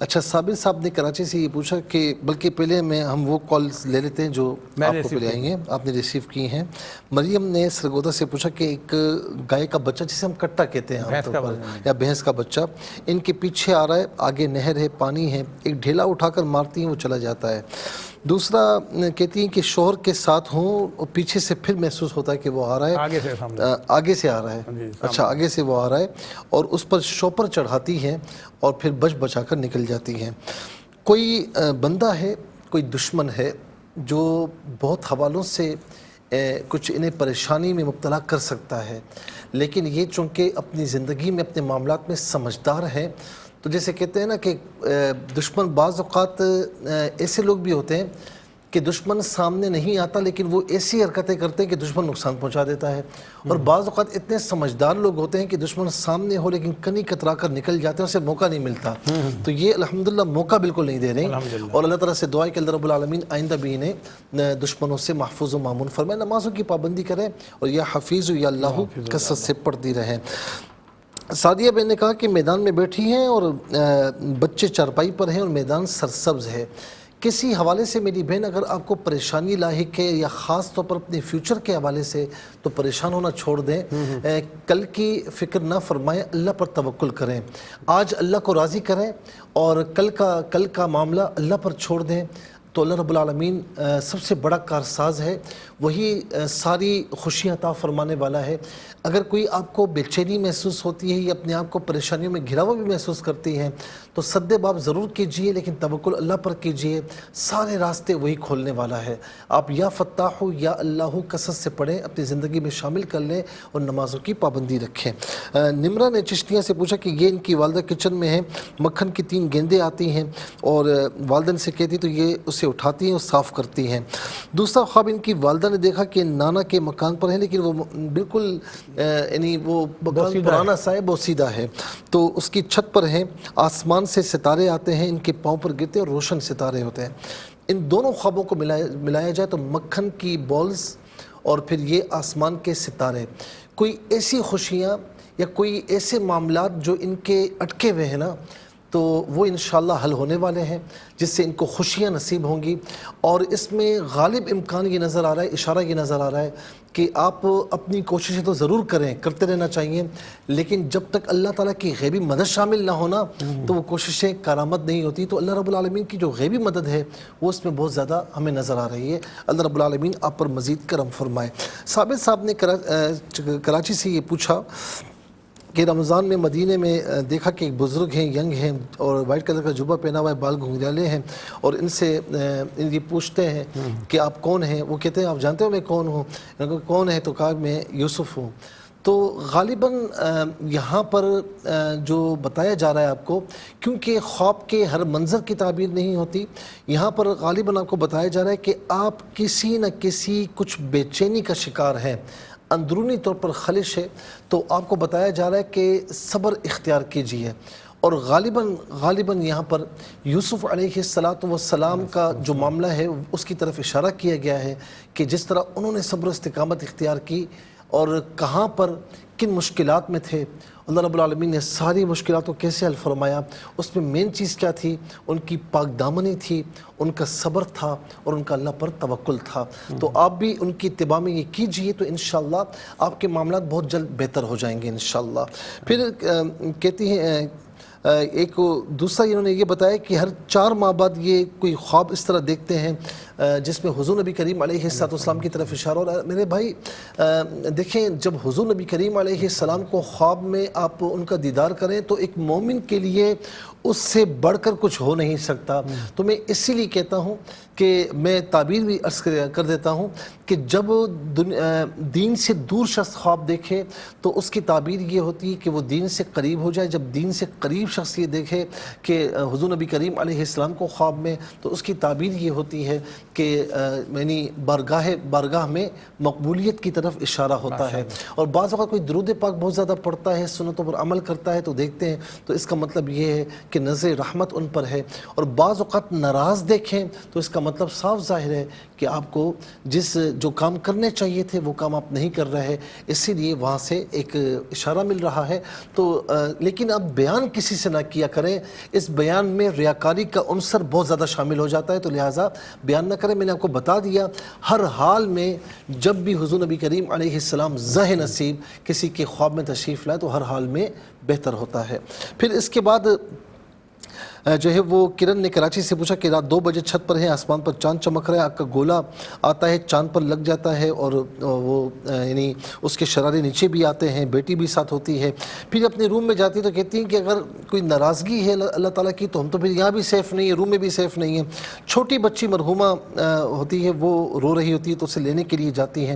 اچھا، صابر صاحب نے کراچی سے یہ پوچھا کہ بلکہ پہلے ہم وہ کالز لے لیتے ہیں جو آپ کو پہلے آئیں گے، آپ نے ریسیو کی ہیں. مریم نے سرگودا سے پوچھا کہ ایک گائے کا بچہ جسے ہم کٹا کہتے ہیں یا بھینس کا بچہ، ان کے پیچھے آ رہا ہے، آگے نہر ہے، پانی ہے، ایک ڈھیلا اٹھا کر مارتی ہیں وہ چلا جاتا ہے. دوسرا کہتی ہیں کہ شوہر کے ساتھ ہوں اور پیچھے سے پھر محسوس ہوتا ہے کہ وہ آ رہا ہے، آگے سے آ رہا ہے. اچھا، آگے سے وہ آ رہا ہے اور اس پر شوپر چڑھاتی ہیں اور پھر بچا کر نکل جاتی ہیں. کوئی بندہ ہے، کوئی دشمن ہے جو بہت حوالوں سے کچھ انہیں پریشانی میں مبتلا کر سکتا ہے، لیکن یہ چونکہ اپنی زندگی میں اپنے معاملات میں سمجھدار ہیں. تو جیسے کہتے ہیں نا کہ دشمن بعض اوقات ایسے لوگ بھی ہوتے ہیں کہ دشمن سامنے نہیں آتا لیکن وہ ایسی حرکتیں کرتے ہیں کہ دشمن نقصان پہنچا دیتا ہے. اور بعض اوقات اتنے سمجھدار لوگ ہوتے ہیں کہ دشمن سامنے ہو لیکن کنی کترا کر نکل جاتے ہیں، اسے موقع نہیں ملتا. تو یہ الحمدللہ موقع بالکل نہیں دے رہے ہیں. اور اللہ تعالیٰ سے دعا ہے کہ اللہ رب العالمین آئندہ بھی انہیں دشمنوں سے محفوظ و معمون فرمائے. نمازوں کی پابندی کریں اور یا حفیظ یا اللہ کثرت سے پڑھتی رہیں. سعدیہ بہن نے کہا کہ میدان میں بیٹھی ہیں اور بچے چارپائی پر ہیں اور میدان سرسبز ہے. کسی حوالے سے میری بہن اگر آپ کو پریشانی لاحق ہے یا خاص طور پر اپنے فیوچر کے حوالے سے، تو پریشان ہونا چھوڑ دیں. کل کی فکر نہ فرمائیں، اللہ پر توکل کریں. آج اللہ کو راضی کریں اور کل کا معاملہ اللہ پر چھوڑ دیں. تو اللہ رب العالمین سب سے بڑا کارساز ہے، وہی ساری خوشیاں عطا فرمانے والا ہے. اگر کوئی آپ کو بے چینی محسوس ہوتی ہے یا اپنے آپ کو پریشانیوں میں گھرا ہوا بھی محسوس کرتی ہیں تو سد باب ضرور کیجئے، لیکن توکل اللہ پر کیجئے. سارے راستے وہی کھولنے والا ہے. آپ یا فتاح یا اللہ کثرت سے پڑھیں، اپنی زندگی میں شامل کر لیں اور نمازوں کی پابندی رکھیں. نمرہ نے چشتیہ سے پوچھا کہ یہ ان کی والدہ کچن میں ہیں، مکھن کی 3 گیندیں آتی ہیں اور والدہ سے کہتی تو یہ اسے اٹھاتی ہیں اور صاف کرتی ہیں. دوسرا خواب ان کی والدہ نے دیکھا کہ نانا کے مکان پر ہیں لیکن وہ بالکل یعنی وہ مکان پرانا سا ہے، بوسیدہ ہے. تو اس کی چھت پر ہیں، آسمان سے ستارے آتے ہیں، ان کے پاؤں پر گرتے ہیں اور روشن ستارے ہوتے ہیں. ان دونوں خوابوں کو ملایا جائے تو مکھن کی بالز اور پھر یہ آسمان کے ستارے، کوئی ایسی خوشیاں یا کوئی ایسے معاملات جو ان کے اٹکے ہوئے ہیں نا، تو وہ انشاءاللہ حل ہونے والے ہیں جس سے ان کو خوشیاں نصیب ہوں گی. اور اس میں غالب امکان یہ نظر آ رہا ہے، اشارہ یہ نظر آ رہا ہے کہ آپ اپنی کوششیں تو ضرور کریں، کرتے رہنا چاہیے، لیکن جب تک اللہ تعالیٰ کی غیبی مدد شامل نہ ہونا تو وہ کوششیں کارآمد نہیں ہوتی. تو اللہ رب العالمین کی جو غیبی مدد ہے وہ اس میں بہت زیادہ ہمیں نظر آ رہی ہے. اللہ رب العالمین آپ پر مزید کرم فرمائے. ثابت صاحب نے کراچی سے یہ پوچھا کہ رمضان میں مدینے میں دیکھا کہ ایک بزرگ ہیں، ینگ ہیں، اور وائٹ کلر کا جبہ پہنا ہوا ہے، بال گھنگریالے ہیں، اور ان سے یہ پوچھتے ہیں کہ آپ کون ہیں؟ وہ کہتے ہیں آپ جانتے ہو میں کون ہوں؟ کون ہے؟ تو کہا میں یوسف ہوں۔ تو غالباً یہاں پر جو بتایا جا رہا ہے آپ کو، کیونکہ خواب کے ہر منظر کی تعبیر نہیں ہوتی، یہاں پر غالباً آپ کو بتایا جا رہا ہے کہ آپ کسی نہ کسی کچھ بے چینی کا شکار ہیں، اندرونی طور پر خلش ہے، تو آپ کو بتایا جا رہا ہے کہ صبر اختیار کیجیے۔ اور غالباً یہاں پر یوسف علیہ السلام کا جو معاملہ ہے اس کی طرف اشارہ کیا گیا ہے کہ جس طرح انہوں نے صبر و استقامت اختیار کی اور کہاں پر کن مشکلات میں تھے، اللہ رب العالمین نے ساری مشکلات کو کیسے حل فرمایا، اس میں مین چیز کیا تھی؟ ان کی پاک دامنی تھی، ان کا صبر تھا، اور ان کا اللہ پر توکل تھا۔ تو آپ بھی ان کی اتباع میں یہ کیجئے تو انشاءاللہ آپ کے معاملات بہت جلد بہتر ہو جائیں گے انشاءاللہ۔ پھر کہتی ہیں ایک دوسرا انہوں نے یہ بتایا کہ ہر 4 ماہ بعد یہ کوئی خواب اس طرح دیکھتے ہیں جس میں حضور نبی کریم علیہ السلام کی طرف اشارہ ہو رہا ہے۔ میرے بھائی دیکھیں، جب حضور نبی کریم علیہ السلام کو خواب میں آپ ان کا دیدار کریں تو ایک مومن کے لیے اس سے بڑھ کر کچھ ہو نہیں سکتا۔ تو میں اسی لیے کہتا ہوں کہ میں تعبیر بھی عرض کر دیتا ہوں کہ جب دین سے دور شخص خواب دیکھے تو اس کی تعبیر یہ ہوتی ہے کہ وہ دین سے قریب ہو جائے۔ جب دین سے قریب شخص یہ دیکھے کہ حضور نبی کریم علیہ السلام کو خواب میں، تو اس کی تعبیر یہ ہوتی ہے کہ یعنی بارگاہ میں مقبولیت کی طرف اشارہ ہوتا ہے۔ اور بعض اوقات کوئی درود پاک بہت زیادہ پڑھتا ہے، سنتوں پر عمل کرتا ہے، تو دیکھتے ہیں تو اس کا مطلب یہ ہے کہ نظر رحمت ان پر ہے۔ اور بعض اوقات ناراض دیکھیں تو اس کا مطلب صاف ظاہر ہے کہ آپ کو جو کام کرنے چاہیے تھے وہ کام آپ نہیں کر رہے، اسی لیے وہاں سے ایک اشارہ مل رہا ہے۔ تو لیکن اب بیان کسی سے نہ کیا کریں، اس بیان میں ریاکاری کا عنصر بہت زیادہ شامل ہو جاتا ہے، تو لہٰذا بیان نہ کریں۔ میں نے آپ کو بتا دیا، ہر حال میں جب بھی حضور نبی کریم علیہ السلام زہ نصیب کسی کے خواب میں تشریف لائے تو ہر حال میں بہتر ہوتا ہے۔ پھر اس کے بعد جو ہے وہ کرن نے کراچی سے پوچھا کہ رات 2 بجے چھت پر ہیں، آسمان پر چاند چمک رہا ہے، آپ کا گولا آتا ہے چاند پر لگ جاتا ہے اور وہ یعنی اس کے شرارے نیچے بھی آتے ہیں، بیٹی بھی ساتھ ہوتی ہے۔ پھر اپنے روم میں جاتی ہے تو کہتی ہیں کہ اگر کوئی ناراضگی ہے اللہ تعالیٰ کی تو ہم تو پھر یہاں بھی سیف نہیں ہے، روم میں بھی سیف نہیں ہے۔ چھوٹی بچی مرحومہ ہوتی ہے، وہ رو رہی ہوتی ہے تو اسے لینے کے لیے جاتی ہیں۔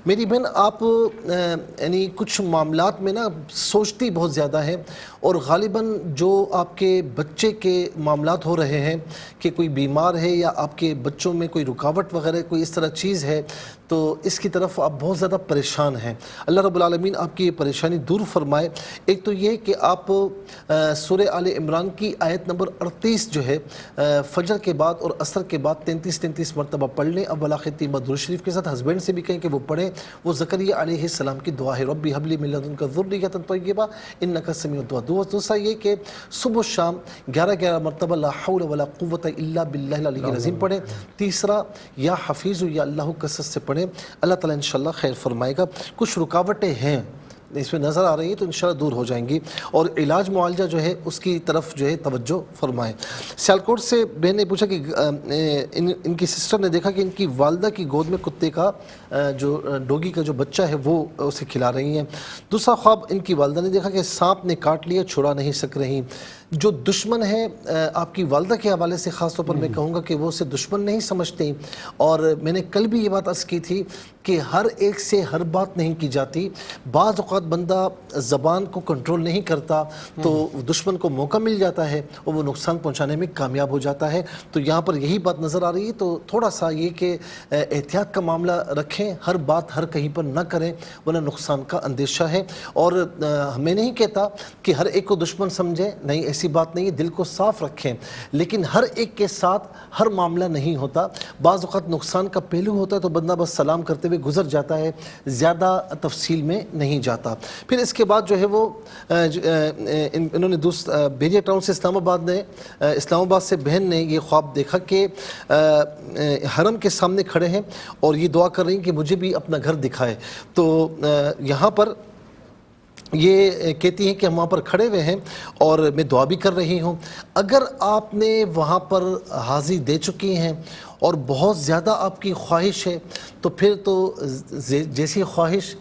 میری بہن آپ یعنی کچھ معاملات میں نا سوچتی بہت زیادہ ہے، اور غالباً جو آپ کے بچے کے معاملات ہو رہے ہیں کہ کوئی بیمار ہے یا آپ کے بچوں میں کوئی رکاوٹ وغیرہ کوئی اس طرح چیز ہے تو اس کی طرف آپ بہت زیادہ پریشان ہیں۔ اللہ رب العالمین آپ کی یہ پریشانی دور فرمائے۔ ایک تو یہ کہ آپ سورہ آل عمران کی آیت نمبر 38 جو ہے فجر کے بعد اور عصر کے بعد 33 مرتبہ پڑھ لیں، اول آخر تیمہ درود شریف کے ساتھ۔ ہسبینڈ سے بھی کہیں کہ وہ پڑھیں، وہ زکریا علیہ السلام کی دعا ہے، ربی حب لی من لدنک ذریۃ طیبہ انک سمیع الدعاء۔ دوسرا یہ کہ صبح و شام 11 مرتبہ لا حول ولا قوت الا باللہ العلی العظیم پڑھیں۔ تیسرا یا حفیظ یا اللہ کثرت سے پڑھیں، اللہ تعالیٰ انشاءاللہ خیر فرمائے گا۔ کچھ رکاوٹیں ہیں اس میں نظر آ رہی ہے تو انشاءاللہ دور ہو جائیں گی، اور علاج معالجہ جو ہے اس کی طرف جو ہے توجہ فرمائیں۔ سیالکوٹ سے بہن نے پوچھا کہ ان کی سسٹر نے دیکھا کہ ان کی والدہ کی گود میں کتے کا جو ڈوگی کا جو بچہ ہے وہ اسے کھلا رہی ہیں۔ دوسرا خواب ان کی والدہ نے دیکھا کہ سانپ نے کاٹ لیا، چھڑا نہیں سک رہی۔ جو دشمن ہے آپ کی والدہ کے حوالے سے خاص طور پر میں کہوں گا کہ وہ اسے دشمن نہیں سمجھتے، اور میں نے کل بھی یہ بات عرض کی تھی کہ ہر ایک سے ہر بات نہیں کی جاتی۔ بعض اوقات بندہ زبان کو کنٹرول نہیں کرتا تو دشمن کو موقع مل جاتا ہے اور وہ نقصان پہنچانے میں کامیاب ہو جاتا ہے۔ تو یہاں پر یہی بات نظر آ رہی ہے، تو تھوڑا سا یہ کہ احتیاط کا معاملہ رکھیں، ہر بات ہر کہیں پر نہ کریں ورنہ نقصان کا اندیشہ ہے۔ اور میں نہیں کہتا کہ ہر ایک کو دشمن سمجھیں، نہیں ایسی بات نہیں ہے، دل کو صاف رکھیں، لیکن ہر ایک کے ساتھ ہر معاملہ نہیں ہوتا۔ بعض اوقات نقصان کا پہلو ہوتا ہے تو بندہ بس سلام کرتے ہوئے گزر جاتا ہے، زیادہ تفصیل میں نہیں جاتا۔ پھر اس کے بعد جو ہے وہ انہوں نے بیریا ٹاؤن سے اسلام آباد سے بہن نے یہ خواب دیکھا کہ حرم کے سامنے کھڑے ہیں اور یہ دعا کر رہی ہیں کہ مجھے بھی اپنا گھر دکھائے۔ تو یہاں پر یہ کہتی ہیں کہ ہم وہاں پر کھڑے ہوئے ہیں اور میں دعا بھی کر رہی ہوں۔ اگر آپ نے وہاں پر حاضری دے چکی ہیں اور بہت زیادہ آپ کی خواہش ہے تو پھر تو جیسی خواہش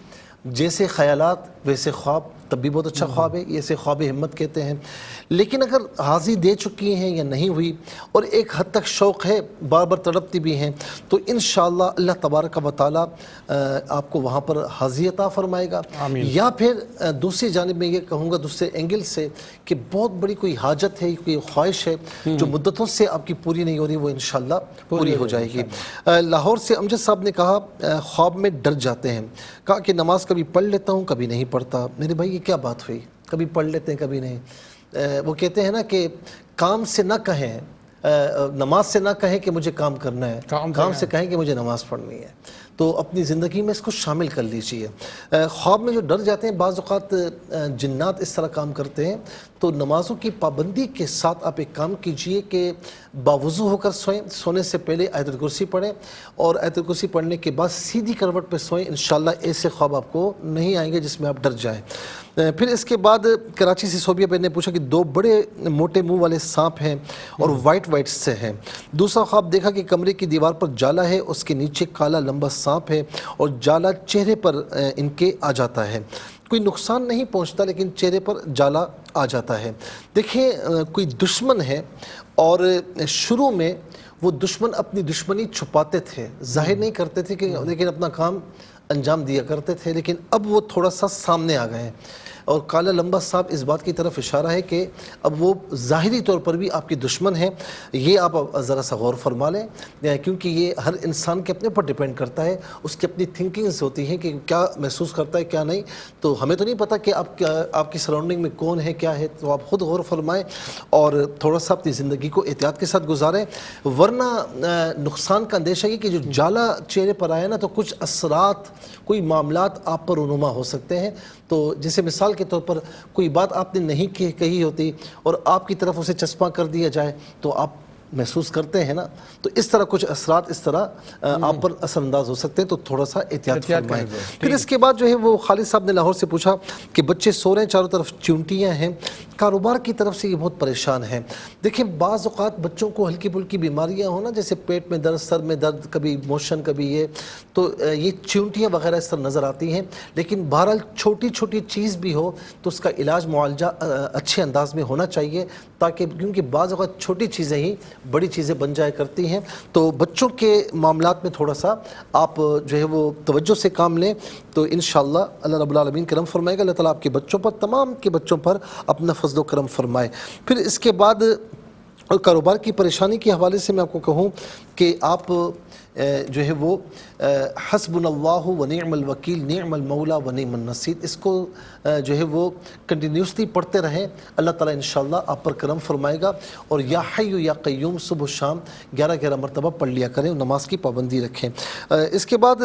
جیسے خیالات ویسے خواب، تب بھی بہت اچھا خواب ہے، یہ اسے خواب ہمت کہتے ہیں. لیکن اگر حاضری دے چکی ہیں یا نہیں ہوئی اور ایک حد تک شوق ہے، بار بار تڑپتی بھی ہیں، تو انشاءاللہ اللہ تبارک و تعالیٰ آپ کو وہاں پر حاضری عطا فرمائے گا. یا پھر دوسری جانب میں یہ کہوں گا دوسرے اینگل سے کہ بہت بڑی کوئی حاجت ہے، کوئی خواہش ہے جو مدتوں سے آپ کی پوری نہیں ہو رہی، وہ انشاءاللہ پوری ہو جائے گی. لاہور سے امجد صاحب نے کہا خواب میں ڈر جاتے ہیں، کہا کہ نماز کبھی پڑھ لیتا ہوں کبھی نہیں پڑھتا. میرے بھائی یہ کیا بات ہوئی، کبھی پڑھ لیتے ہیں کبھی نہیں. وہ کہتے ہیں نا کہ کام سے نہ کہیں، نماز سے نہ کہیں کہ مجھے کام کرنا ہے، کام سے کہیں کہ مجھے نماز پڑھنی ہے. تو اپنی زندگی میں اس کو شامل کر لیجئے. خواب میں جو ڈر جاتے ہیں، بعض اوقات جنات اس طرح کام کرتے ہیں. تو نمازوں کی پابندی کے ساتھ آپ ایک کام کیجئے کہ باوضو ہو کر سوئیں، سونے سے پہلے آیت الکرسی پڑھیں اور آیت الکرسی پڑھنے کے بعد سیدھی کروٹ پہ سوئیں. انشاءاللہ ایسے خواب آپ کو نہیں آئیں گے جس میں آپ ڈر جائیں. پھر اس کے بعد کراچی سے صوبیہ بہن نے پوچھا کہ 2 بڑے موٹے منہ والے سانپ ہیں اور وائٹ سے ہیں. دوسرا خواب دیکھا کہ کمرے کی دیوار پر جالا ہے، اس کے نیچے کالا لمبا سانپ ہے اور جالا چہرے پر ان کے آ جاتا ہے. کوئی نقصان نہیں پہنچتا لیکن چہرے پر جالا آ جاتا ہے. دیکھیں کوئی دشمن ہے اور شروع میں وہ دشمن اپنی دشمنی چھپاتے تھے، ظاہر نہیں کرتے تھے کہ لیکن اپنا کام انجام دیا کرتے تھے، لیکن اب وہ تھوڑا سا سامنے آ گئے ہیں. اور کالا لمبا سانپ اس بات کی طرف اشارہ ہے کہ اب وہ ظاہری طور پر بھی آپ کی دشمن ہیں. یہ آپ ذرا سا غور فرما لیں کیونکہ یہ ہر انسان کے اپنے پر ڈیپینڈ کرتا ہے، اس کی اپنی تھنکنگز ہوتی ہیں کہ کیا محسوس کرتا ہے کیا نہیں. تو ہمیں تو نہیں پتہ کہ آپ کی سراؤنڈنگ میں کون ہے کیا ہے، تو آپ خود غور فرمائیں اور تھوڑا سا اپنی زندگی کو احتیاط کے ساتھ گزاریں. ورنہ نقصان کا اندیشہ یہ کہ جو جالا چہرے پر آیا نا تو کچھ اثرات، کوئی معاملات آپ پر رونما ہو سکتے ہیں. تو جیسے مثال کے طور پر کوئی بات آپ نے نہیں کہی ہوتی اور آپ کی طرف اسے چسپاں کر دیا جائے تو آپ محسوس کرتے ہیں نا، تو اس طرح کچھ اثرات اس طرح آپ پر اثر انداز ہو سکتے ہیں. تو تھوڑا سا احتیاط فرمائیں. پھر اس کے بعد جو ہے وہ خالد صاحب نے لاہور سے پوچھا کہ بچے سو رہے ہیں، چاروں طرف چونٹیاں ہیں، کاروبار کی طرف سے یہ بہت پریشان ہیں. دیکھیں بعض اوقات بچوں کو ہلکی پھلکی بیماریاں ہونا، جیسے پیٹ میں درد، سر میں درد، کبھی موشن، کبھی یہ، تو یہ چونٹیاں وغیرہ اس طرح نظر آتی ہیں. لیکن بہرحال چھوٹی چھوٹی چیز بھی ہو تو اس کا علاج معالجہ اچھے انداز میں ہونا چاہیے، تاکہ کیونکہ بعض اوقات چھوٹی چیزیں ہی بڑی چیزیں بن جایا کرتی ہیں. تو بچوں کے معاملات میں تھوڑا سا آپ جو ہے وہ توجہ سے کام لیں تو انشاءاللہ اللہ رب العالمین کرم فرمائے گا. اللہ تعالیٰ آپ کے بچوں پر، تمام کے بچوں پر اپنا فضل و کرم فرمائے. پھر اس کے بعد کاروبار کی پریشانی کے حوالے سے میں آپ کو کہوں کہ آپ جو ہے وہ حسبنا اللہ و نعم الوکیل نعم المولا و نعم النصیر، اس کو جو ہے وہ کنٹینیوسلی پڑھتے رہیں. اللہ تعالیٰ انشاءاللہ آپ پر کرم فرمائے گا. اور یا حی یا قیوم صبح و شام 11 مرتبہ پڑھ لیا کریں، نماز کی پابندی رکھیں. اس کے بعد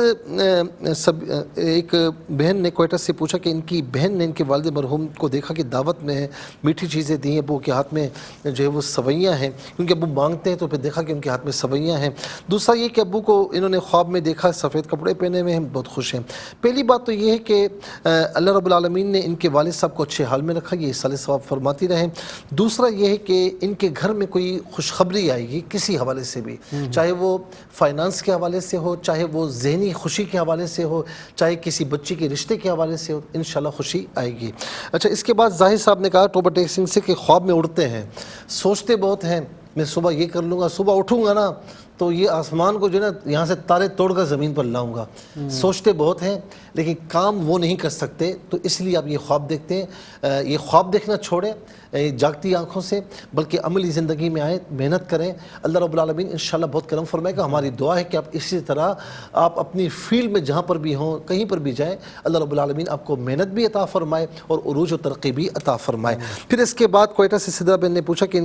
ایک بہن نے کوئٹہ سے پوچھا کہ ان کی بہن نے ان کے والد مرحوم کو دیکھا کہ دعوت میں ہے، میٹھی چیزیں دی ہیں، ابو کے ہاتھ میں جو ہے وہ سوئیاں ہیں، کیونکہ ابو مانگتے ہیں تو پھر دیکھا کہ ان کے ہاتھ میں سوئیاں ہیں. دوسرا یہ کہ ابو کو انہوں نے خواب میں دیکھا سفید کپڑے پہنے ہوئے ہیں، بہت خوش ہیں. پہلی بات تو یہ ہے کہ اللہ رب العالمین نے ان کے والد صاحب کو اچھے حال میں رکھا، یہ اصال ثواب فرماتی رہیں. دوسرا یہ ہے کہ ان کے گھر میں کوئی خوشخبری آئے گی کسی حوالے سے بھی، چاہے وہ فائنانس کے حوالے سے ہو، چاہے وہ ذہنی خوشی کے حوالے سے ہو، چاہے کسی بچی کے رشتے کے حوالے سے ہو، انشاءاللہ خوشی آئے گی. اچھا اس کے بعد ظاہر صاحب نے کہا ٹوبر ٹیک سنگھ سے کہ خواب میں اڑتے ہیں، سوچتے بہت ہیں میں صبح یہ کر لوں گا، صبح اٹھوں گا نا تو یہ آسمان کو جو ہے نا یہاں سے تارے توڑ کر زمین پر لاؤں گا. سوچتے بہت ہیں لیکن کام وہ نہیں کر سکتے، تو اس لیے آپ یہ خواب دیکھتے ہیں. یہ خواب دیکھنا چھوڑیں جاگتی آنکھوں سے، بلکہ عملی زندگی میں آئیں، محنت کریں. اللہ رب العالمین انشاءاللہ بہت کرم فرمائے گا. ہماری دعا ہے کہ آپ اسی طرح آپ اپنی فیلڈ میں جہاں پر بھی ہوں، کہیں پر بھی جائیں، اللہ رب العالمین آپ کو محنت بھی عطا فرمائے اور عروج و ترقی بھی عطا فرمائے. پھر اس کے بعد کوئٹہ سے سدرہ بہن نے پوچھا کہ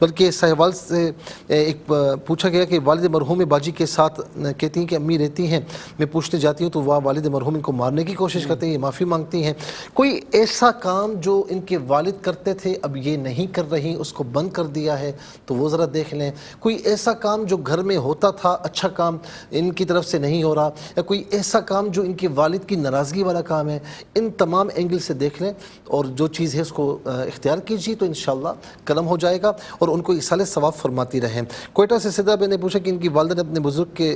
بلکہ سہوال سے ایک پوچھا گیا کہ والد مرحوم باجی کے ساتھ کہتی ہیں کہ امی رہتی ہیں، میں پوچھنے جاتی ہوں تو وہ والد مرحوم ان کو مارنے کی کوشش کرتے ہیں، یہ معافی مانگتی ہیں. کوئی ایسا کام جو ان کے والد کرتے تھے اب یہ نہیں کر رہی، اس کو بند کر دیا ہے تو وہ ذرا دیکھ لیں. کوئی ایسا کام جو گھر میں ہوتا تھا اچھا کام ان کی طرف سے نہیں ہو رہا، یا کوئی ایسا کام جو ان کے والد کی ناراضگی والا کام ہے، ان تمام اینگل سے دیکھ لیں اور جو چیز ہے اس کو اختیار کیجیے تو انشاءاللہ کرم ہو جائے گا. اور ان کو ایصال ثواب فرماتی رہیں۔ کوئٹہ سے سدھا بہن نے پوچھا کہ ان کی والدہ نے اپنے بزرگ کے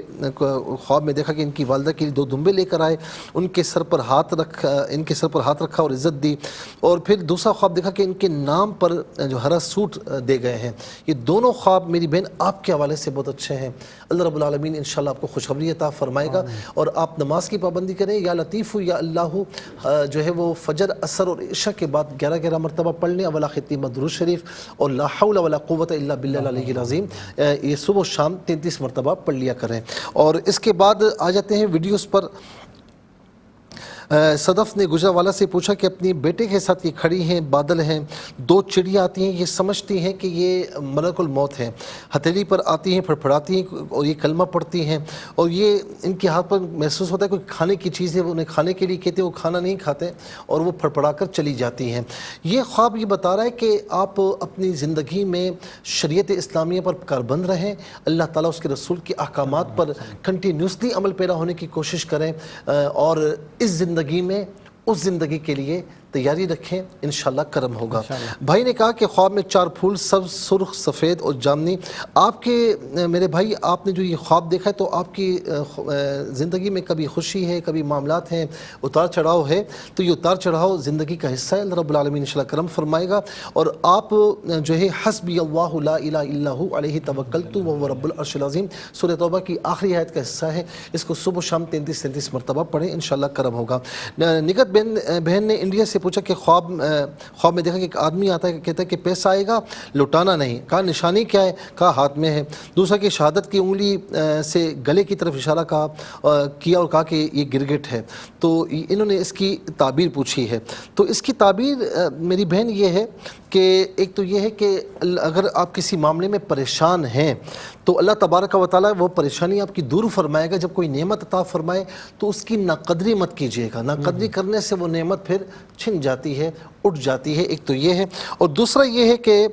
خواب میں دیکھا کہ ان کی والدہ کے لیے 2 دمبے لے کر آئے، ان کے سر پر ہاتھ رکھا اور عزت دی، اور پھر دوسرا خواب دیکھا کہ ان کے نام پر جو ہرا سوٹ دے گئے ہیں۔ یہ دونوں خواب میری بہن آپ کے حوالے سے بہت اچھے ہیں، اللہ رب العالمین انشاءاللہ آپ کو خوشخبری عطا فرمائے گا، اور آپ نماز کی پابندی کریں، یا لطیف یا اللہ جو ہے وہ فجر، عصر اور عشاء کے بعد 11 مرتبہ پڑھ لیں، اولا ختیمہ درود شریف اور لا حول ولا قوت الا باللہ العلی العظیم، یہ صبح و شام 33 مرتبہ پڑھ لیا کریں۔ اور اس کے بعد آ جاتے ہیں ویڈیوز پر۔ صدف نے گجرانوالہ سے پوچھا کہ اپنی بیٹے کے ساتھ یہ کھڑی ہیں، بادل ہیں، 2 چڑیاں آتی ہیں، یہ سمجھتی ہیں کہ یہ ملک الموت ہے، ہتھیلی پر آتی ہیں، پھڑپھڑاتی ہیں اور یہ کلمہ پڑھتی ہیں، اور یہ ان کے ہاتھ پر محسوس ہوتا ہے کوئی کھانے کی چیز ہے، وہ انہیں کھانے کے لیے کہتے ہیں، وہ کھانا نہیں کھاتے اور وہ پھڑپھڑا کر چلی جاتی ہیں۔ یہ خواب یہ بتا رہا ہے کہ آپ اپنی زندگی میں شریعت اسلامیہ پر کاربند رہیں، اللہ تعالیٰ اس کے رسول کے احکامات پر کنٹینیوسلی عمل پیرا ہونے کی کوشش کریں، اور اس زندگی میں اس زندگی کے لیے تیاری رکھیں، انشاءاللہ کرم ہوگا۔ بھائی نے کہا کہ خواب میں 4 پھول، سبز، سرخ، سفید اور جامنی۔ آپ کے میرے بھائی، آپ نے جو یہ خواب دیکھا ہے تو آپ کی زندگی میں کبھی خوشی ہے، کبھی معاملات ہیں، اتار چڑھاؤ ہے، تو یہ اتار چڑھاؤ زندگی کا حصہ ہے، اللہ رب العالمین انشاءاللہ کرم فرمائے گا، اور آپ جو ہے حسبی اللہ لا الہ الا ہو علیہ توکلت وہو رب العرش العظیم، سورہ توبہ کی آخری آیت کا حصہ ہے، اس کو صبح و شام 33 مرتبہ پڑھیں، انشاءاللہ کرم ہوگا۔ نگت بہن نے انڈیا سے پوچھا کہ خواب میں دیکھا کہ ایک آدمی آتا ہے، کہتا ہے کہ پیسہ آئے گا، لوٹانا نہیں، کہا نشانی کیا ہے، کہا ہاتھ میں ہے۔ دوسرا کہ شہادت کی انگلی سے گلے کی طرف اشارہ کیا اور کہا کہ یہ گرگٹ ہے، تو انہوں نے اس کی تعبیر پوچھی ہے۔ تو اس کی تعبیر میری بہن یہ ہے کہ ایک تو یہ ہے کہ اگر آپ کسی معاملے میں پریشان ہیں تو اللہ تبارک و تعالیٰ وہ پریشانی آپ کی دور فرمائے گا۔ جب کوئی نعمت عطا فرمائے تو اس کی ناقدری مت کیجیے گا، ناقدری کرنے سے وہ نعمت پھر چھن جاتی ہے، اٹھ جاتی ہے، ایک تو یہ ہے۔ اور دوسرا یہ ہے کہ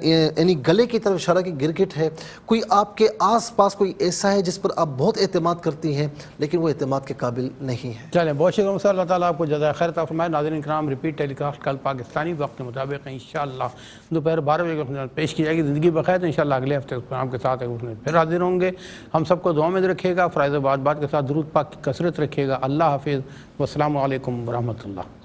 یعنی گلے کی طرف اشارہ کہ گرگٹ ہے، کوئی آپ کے آس پاس کوئی ایسا ہے جس پر آپ بہت اعتماد کرتی ہیں لیکن وہ اعتماد کے قابل نہیں ہے۔ چلیں، بہت شکریہ، اللہ تعالیٰ آپ کو جزائے خیر عطا فرمائے۔ ناظرین کرام، ریپیٹ ٹیلی کاسٹ کل پاکستانی وقت کے مطابق انشاءاللہ دوپہر 12 بجے کے پیش کی جائے گی۔ زندگی بخیر، تو انشاءاللہ اگلے ہفتے اس پروگرام کے ساتھ پھر حاضر ہوں گے۔ ہم سب کو دعا میں رکھے گا، فرائض و بات کے ساتھ درود پاک کی کثرت رکھے گا۔ اللہ حافظ، والسلام علیکم ورحمۃ اللہ۔